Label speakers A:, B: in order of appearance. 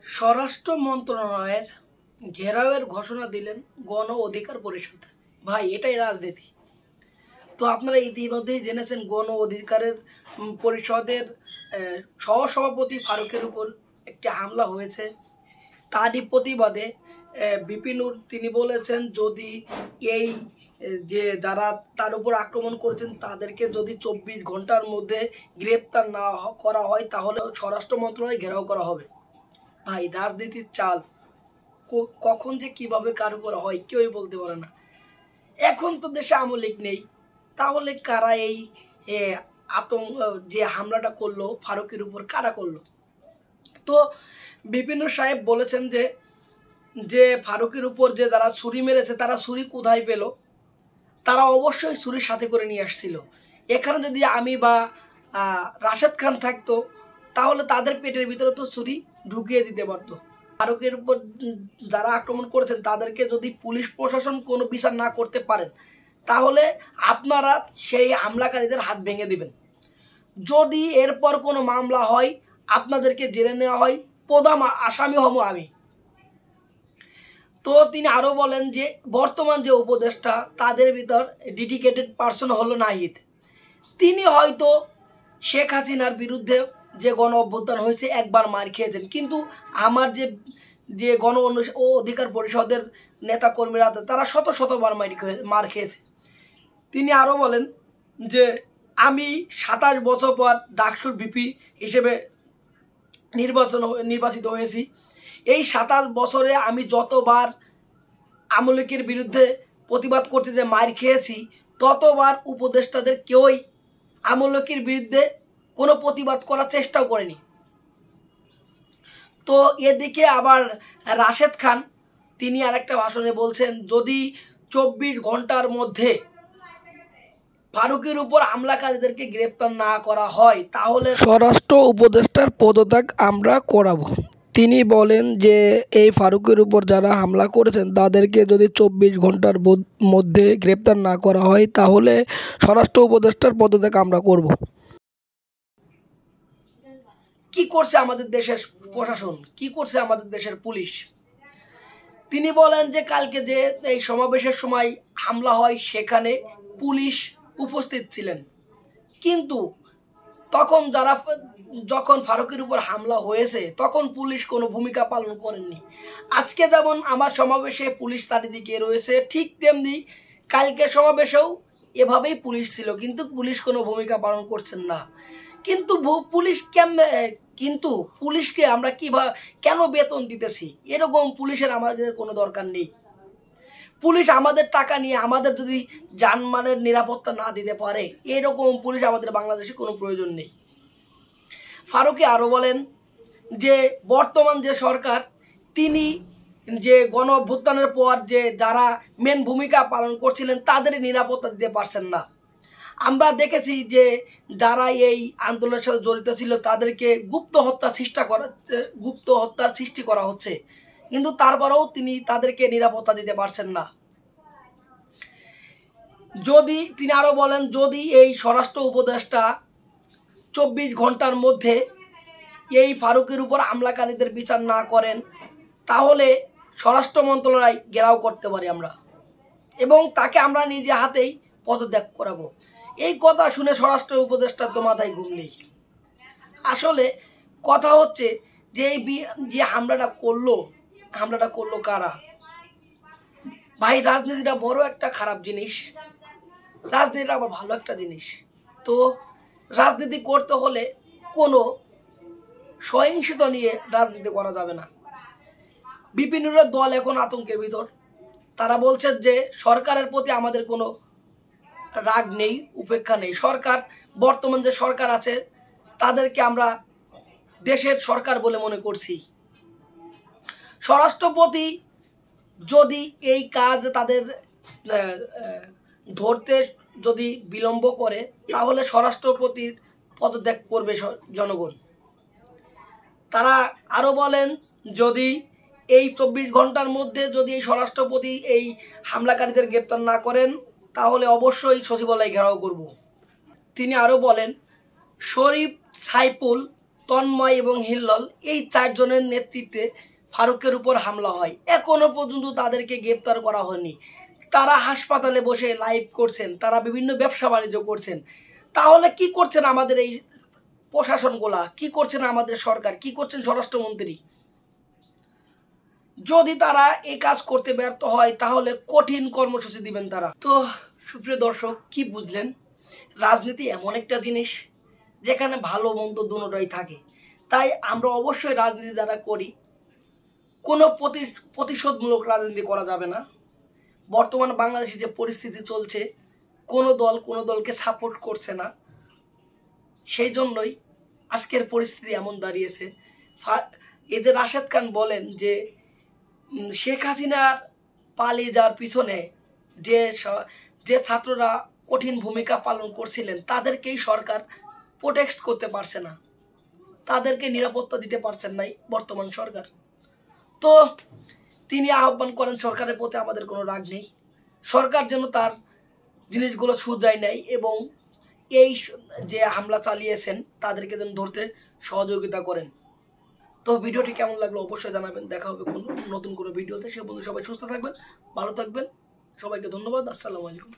A: স্বরাষ্ট্র মন্ত্রণালয়ের ঘেরাওয়ের ঘোষণা দিলেন গণ অধিকার পরিষদ। ভাই, এটাই রাজনীতি। তো আপনারা ইতিমধ্যেই জেনেছেন গণ অধিকারের পরিষদের সহসভাপতি ফারুকের উপর একটি হামলা হয়েছে। তারই প্রতিবাদে বিপিনুর তিনি বলেছেন, যদি এই যে যারা তার উপর আক্রমণ করেছেন তাদেরকে যদি 24 ঘন্টার মধ্যে গ্রেপ্তার না করা হয় তাহলে স্বরাষ্ট্র মন্ত্রণালয় ঘেরাও করা হবে। ভাই, রাজনীতির চাল কখন যে কিভাবে কার উপর হয় কেউই বলতে পারে না। এখন তো দেশে আওয়ামী লীগ নেই, তাহলে কারা এই আতঙ্ক যে হামলাটা করলো ফারুকের উপর কারা করলো? তো বিপিন সাহেব বলেছেন যে ফারুকের উপর যে যারা ছুরি মেরেছে তারা ছুরি কোথায় পেল? তারা অবশ্যই ছুরির সাথে করে নিয়ে আসছিল। এখানে যদি আমি বা রাশেদ খান থাকতো তাহলে তাদের পেটের ভিতরে তো ছুরি ঢুকিয়ে দিতে পারতো। ফারুকের উপর যারা আক্রমণ করেছেন তাদেরকে যদি পুলিশ প্রশাসন কোনো বিচার না করতে পারেন তাহলে আপনারা সেই হামলাকারীদের হাত ভেঙে দিবেন। যদি এরপর কোনো মামলা হয় আপনাদেরকে জেলে নেওয়া হয়, প্রধান আসামি হব আমি। তো তিনি আরও বলেন যে বর্তমান যে উপদেষ্টা তাদের ভিতর ডেডিকেটেড পার্সন হলো নাহিদ। তিনি হয়তো শেখ হাসিনার বিরুদ্ধে যে গণ অভ্যুত্থান হয়েছে একবার মার খেয়েছেন, কিন্তু আমার যে গণ অধিকার পরিষদের নেতাকর্মীরা তারা শত শতবার মার খেয়েছে। তিনি আরও বলেন যে আমি 27 বছর পর ডাকসুর ভিপি হিসেবে নির্বাচিত হয়েছি। এই 27 বছরে আমি যতবার আওয়ামী লীগের বিরুদ্ধে প্রতিবাদ করতে যে মার খেয়েছি ততবার উপদেষ্টাদের কেউই আওয়ামী লীগের বিরুদ্ধে কোনো প্রতিবাদ করার চেষ্টাও করেনি। তো এদিকে আবার রাশেদ খান তিনি আরেকটা ভাষণে বলছেন, যদি 24 ঘন্টার মধ্যে ফারুকের উপর হামলাকারীদেরকে গ্রেপ্তার না করা হয় তাহলে স্বরাষ্ট্র উপদেষ্টার পদত্যাগ আমরা করাবো। তিনি বলেন যে এই ফারুকের উপর যারা হামলা করেছেন তাদেরকে যদি 24 ঘন্টার মধ্যে গ্রেপ্তার না করা হয় তাহলে স্বরাষ্ট্র উপদেষ্টার পদত্যাগ আমরা করব। কি করছে আমাদের দেশের প্রশাসন, কি করছে আমাদের দেশের পুলিশ? তিনি বলেন যে কালকে যে এই সমাবেশের সময় হামলা হয় সেখানে পুলিশ উপস্থিত ছিলেন, কিন্তু যখন ফারুকের উপর হামলা হয়েছে তখন পুলিশ কোনো ভূমিকা পালন করেননি। আজকে যেমন আমার সমাবেশে পুলিশ চারিদিকে রয়েছে, ঠিক তেমনি কালকে সমাবেশেও এভাবেই পুলিশ ছিল, কিন্তু পুলিশ কোনো ভূমিকা পালন করছেন না। কিন্তু পুলিশকে আমরা কেন বেতন দিতেছি? এরকম পুলিশের আমাদের কোনো দরকার নেই। পুলিশ আমাদের টাকা নিয়ে আমাদের যদি জানমালের নিরাপত্তা না দিতে পারে এরকম পুলিশ আমাদের বাংলাদেশে কোনো প্রয়োজন নেই। ফারুকে আরও বলেন যে বর্তমান যে সরকার তিনি যে গণ অভ্যুত্থানের পর যে যারা মেন ভূমিকা পালন করছিলেন তাদের নিরাপত্তা দিতে পারছেন না। আমরা দেখেছি যে যারা এই আন্দোলনের সাথে জড়িত ছিল তাদেরকে গুপ্ত হত্যার সৃষ্টি করা হচ্ছে, কিন্তু তারপরেও তিনি তাদেরকে নিরাপত্তা দিতে পারছেন না। তিনি আরো বলেন, যদি এই স্বরাষ্ট্র উপদেষ্টা 24 ঘন্টার মধ্যে এই ফারুকের উপর হামলাকারীদের বিচার না করেন তাহলে স্বরাষ্ট্র মন্ত্রণালয় ঘেরাও করতে পারি আমরা এবং তাকে আমরা নিজে হাতেই পদত্যাগ করাবো। এই কথা শুনে স্বরাষ্ট্র উপদেষ্টার তো মাথায় ঘুম নেই। আসলে কথা হচ্ছে যে যে হামলাটা করলো কারা? ভাই, রাজনীতিটা বড় একটা খারাপ জিনিস, রাজনীতিটা আবার ভালো একটা জিনিস। তো রাজনীতি করতে হলে কোনো সহিংসতা নিয়ে রাজনীতি করা যাবে না। বিপিনুরের দল এখন আতঙ্কের ভিতর। তারা বলছেন যে সরকারের প্রতি আমাদের কোনো রাগ নেই, উপেক্ষা নেই। বর্তমান যে সরকার আছে তাদেরকে আমরা দেশের সরকার বলে মনে করছি। স্বরাষ্ট্রপতি যদি এই কাজ তাদের ধরতে যদি বিলম্ব করে তাহলে স্বরাষ্ট্রপতির পদত্যাগ করবে জনগণ। তারা আরো বলেন, যদি এই 24 ঘন্টার মধ্যে যদি এই স্বরাষ্ট্রপতি এই হামলাকারীদের গ্রেপ্তার না করেন তাহলে অবশ্যই সচিবালয় ঘেরাও করব। তিনি আরো বলেন, শরীফ সাইফুল তন্ময় এবং হিল্লল, এই 4 জনের নেতৃত্বে ফারুকের উপর হামলা হয়। এখনো পর্যন্ত তাদেরকে গ্রেপ্তার করা হয়নি। তারা হাসপাতালে বসে লাইভ করছেন, তারা বিভিন্ন ব্যবসা বাণিজ্য করছেন। তাহলে কি করছেন আমাদের এই প্রশাসনগুলা, কি করছেন আমাদের সরকার, কি করছেন স্বরাষ্ট্রমন্ত্রী? যদি তারা এই কাজ করতে ব্যর্থ হয় তাহলে কঠিন কর্মসূচি দিবেন তারা। তো সুপ্রিয় দর্শক, কি বুঝলেন? রাজনীতি এমন একটা জিনিস যেখানে ভালো মন্দ দুটোই থাকে। তাই আমরা অবশ্যই রাজনীতি যারা করি, কোনো প্রতিশোধমূলক রাজনীতি করা যাবে না। বর্তমান বাংলাদেশে যে পরিস্থিতি চলছে, কোনো দল কোনো দলকে সাপোর্ট করছে না, সেই জন্যই আজকের পরিস্থিতি এমন দাঁড়িয়েছে। এদের রাশেদ খান বলেন যে শেখ হাসিনার পালিয়ে যাওয়ার পিছনে যে ছাত্ররা কঠিন ভূমিকা পালন করছিলেন তাদেরকেই সরকার প্রোটেক্ট করতে পারছে না, তাদেরকে নিরাপত্তা দিতে পারছেন নাই বর্তমান সরকার। তো তিনি আহ্বান করেন সরকারের প্রতি আমাদের কোনো রাগ নেই, সরকার যেন তার জিনিসগুলো শুধরায় নেয় এবং এই যে হামলা চালিয়েছেন তাদেরকে যেন ধরতে সহযোগিতা করেন। তো ভিডিওটি কেমন লাগলো অবশ্যই জানাবেন। দেখা হবে নতুন কোনো ভিডিওতে। সে বন্ধু সবাই সুস্থ থাকবেন, ভালো থাকবেন। সবাইকে ধন্যবাদ। আসসালামু আলাইকুম।